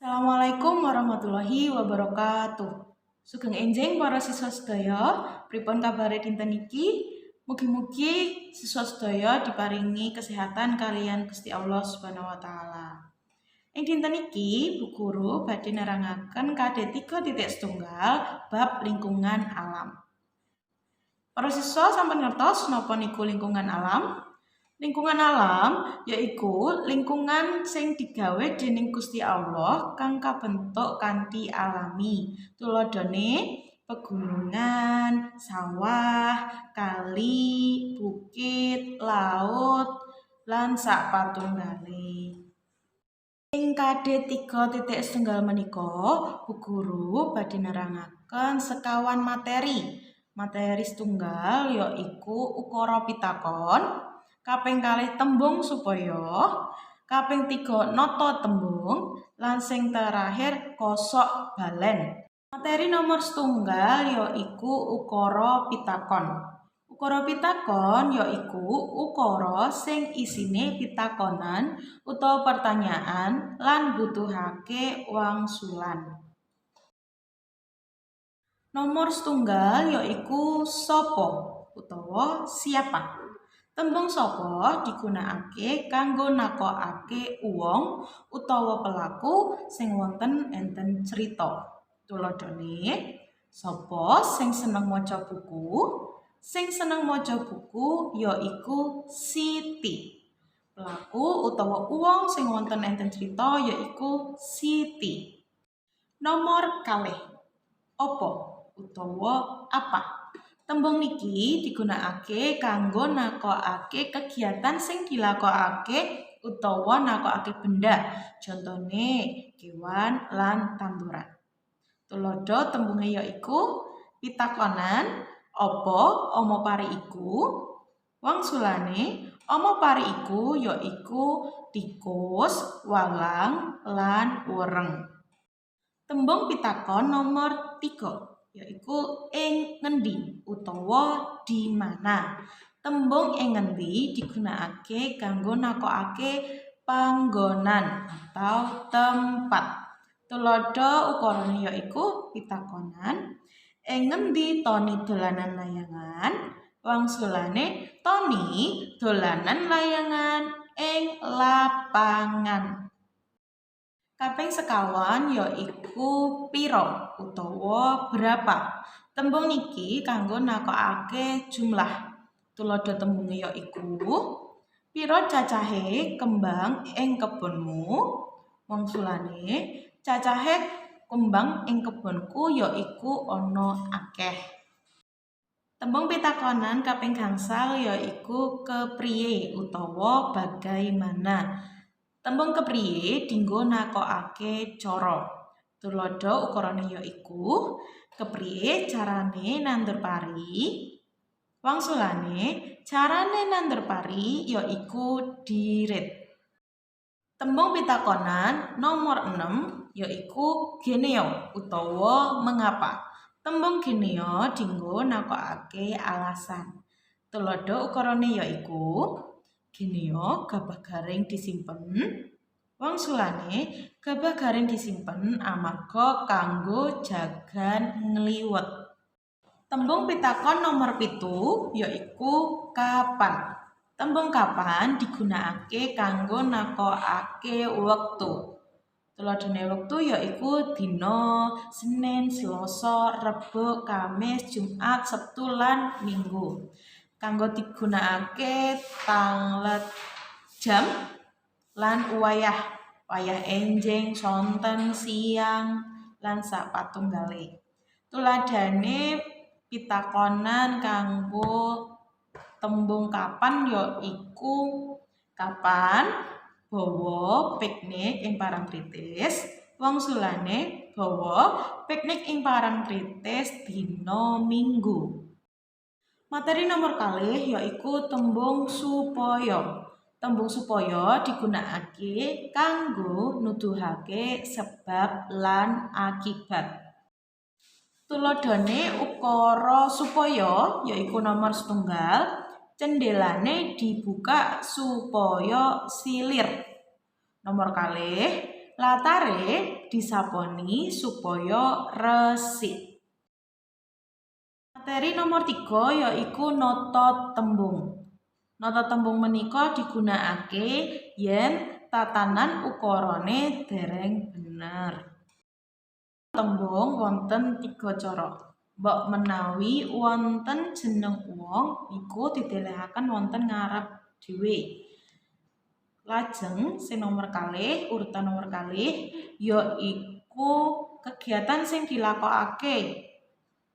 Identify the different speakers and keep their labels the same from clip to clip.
Speaker 1: Assalamualaikum warahmatullahi wabarakatuh. Sugeng enjing para siswa sedaya, pripun kabare dinten iki? Mugi-mugi siswa sedaya diparingi kesehatan kalian Gusti Allah Subhanahu wa taala. Ing dinten iki, Bu Guru badhe nerangaken KD 3.1 bab lingkungan alam. Para siswa sampun ngertos napa niku lingkungan alam? Lingkungan alam yaiku lingkungan sing digawe dening Gusti Allah kang kabentuk kanthi alami. Tuladhane pegunungan, sawah, kali, bukit, laut, lan sapatunggale. Ing KD 3.1 menika, Bu Guru badhe nerangaken sekawan materi. Materi setunggal yaiku ukara pitakon, kaping kalih tembung supaya, kaping 3 nata tembung, lan sing terakhir kosok balen. Materi nomor setunggal yaiku ukara pitakon. Ukara pitakon yaiku ukara sing isine pitakonan utawa pertanyaan lan butuhake wangsulan. Nomor setunggal yaiku sapa utawa siapa. Tembung sapa digunakake kanggo nakokake wong utawa pelaku sing wonten enten cerita. Tuladhane, sapa sing seneng maca buku? Sing seneng maca buku yaiku Siti. Pelaku utawa wong sing wonten enten cerita yaiku Siti. Nomor kalih. Apa utawa apa? Tembung niki digunakake kanggo nakokake kegiatan sing dilakokake utawa nakokake benda. Contone kewan lan tanduran. Tuladha tembunge yaiku pitakonan, apa ama pari iku? Wangsulane, ama pari iku yaiku tikus, walang lan wereng. Tembung pitakon nomor 3 yaiku ing ngendi utawa di mana. Tembung ing ngendi digunakake kanggo nakokake panggonan atau tempat. Tuladha ukarane yaiku pitakonan, ing ngendi Toni dolanan layangan? Wangsulane, Toni dolanan layangan ing lapangan. Kaping sekawan yaiku pira utawa berapa. Tembung niki kanggo nakokake jumlah. Tuladha tembunge yaiku pira cacahe kembang ing kebonmu? Wangsulane, cacahe kembang ing kebonku yaiku ana akeh. Tembung pitakonan kaping gangsal yaiku kepriye utawa bagaimana. Tembung kepriye dinggo nakokake cara. Tuladha ukarane yaiku kepriye carane nandur pari? Wangsulane, carane nandur pari yaiku dirit. Tembung pitakonan nomor 6 yaiku geneo utawa mengapa. Tembung geneo dinggo nakokake alasan. Tuladha ukarane yaiku geneo gabah garing disimpen. Wangsulane, gabah garing disimpen amarga kanggo jagan ngliwet. Tembung pitakon nomor 7 yaiku kapan. Tembung kapan digunakake kanggo nakokake wektu. Tuladhane wektu yaiku dina, Senin, Selasa, Rebo, Kamis, Jumat, Sabtu lan Minggu. Kanggo digunakake tanglet jam lan wayah enjing, sonten, siang lan sapatunggale. Tuladhane pitakonan kanggo tembung kapan yaiku kapan bawa piknik ing Parangtritis. Wangsulane, bawa piknik ing Parangtritis dina Minggu. Materi nomor kalih yaiku tembung supaya. Tembung supaya digunakake kanggo nuduhake sebab lan akibat. Tuladhane ukara supaya yaiku nomor setunggal, cendelane dibuka supaya silir. Nomor kalih, latare disaponi supaya resik. Materi nomor 3 yaiku nata tembung. Nata tembung menika digunakake yen tatanan ukarane dereng bener. Tembung wonten 3 cara. Mbok menawi wonten jeneng wong iku didhelekaken wonten ngarep dhewe. Lajeng sing nomor kalih, urutan nomor kalih yaiku kegiatan sing dilakokake.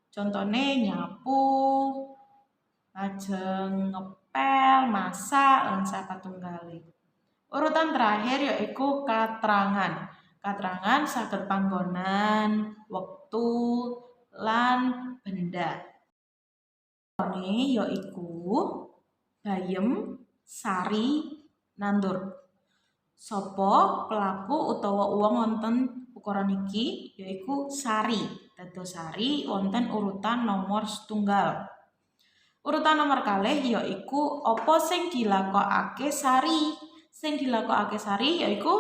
Speaker 1: Contone nyapu, lajeng ngepel, masak lan sapatunggale. Urutan terakhir yaiku katrangan. Katrangan saged panggonan, wektu, lan benda. Ini yaiku bayem, sari, nandur. Sopo pelaku utawa uang wonten ukuran iki yaiku Sari. Dados Sari wonten urutan nomor setunggal. Urutan nomor kalih yaiku apa sing dilakokake Sari. Sing dilakokake Sari yaiku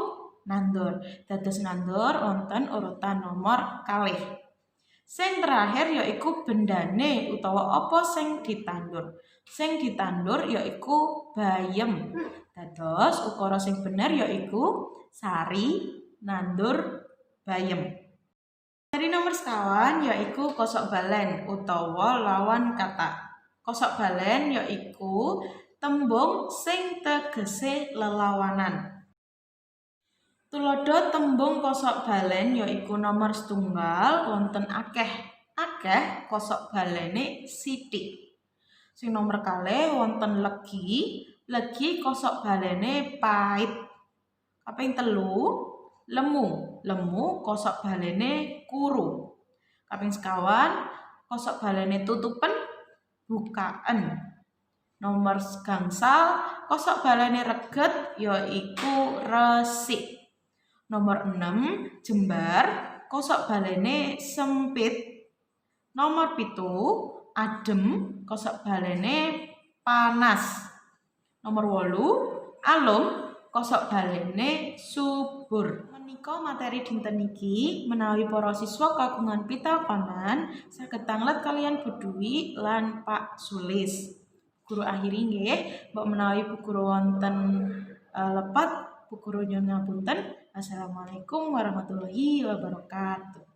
Speaker 1: nandur. Dados nandur wonten urutan nomor kalih. Sing terakhir yaiku bendane utawa apa sing ditandur. Sing ditandur yaiku bayem. Dados ukara sing bener yaiku Sari nandur bayem. Materi nomor sekawan yaiku kosok balen utawa lawan kata. Kosok balen yaiku tembung sing tegese lelawanan. Tuladha tembung kosok balen yaiku nomor setunggal wonten akeh. Akeh kosok balene sithik. Sing nomor kalih wonten legi. Legi kosok balene pait. Kaping 3 lemu. Lemu kosok balene kuru. Kaping 5 kosok balene tutupen bukaan. Nomor gangsal kosok balene reget yaiku resik. Nomor 6 jembar kosok balene sempit. Nomor 7 adem kosok balene panas. Nomor 8 alum kosok balene subur. Menika materi dinten iki menawi para siswa kagungan pitakonan saged tanglet kalian Bu Dwi lan Pak Sulis. Guru akhiri nggih, mbok menawi Bu Guru wonten lepat Bu Guru nyuwun ngapunten. Assalamualaikum warahmatullahi wabarakatuh.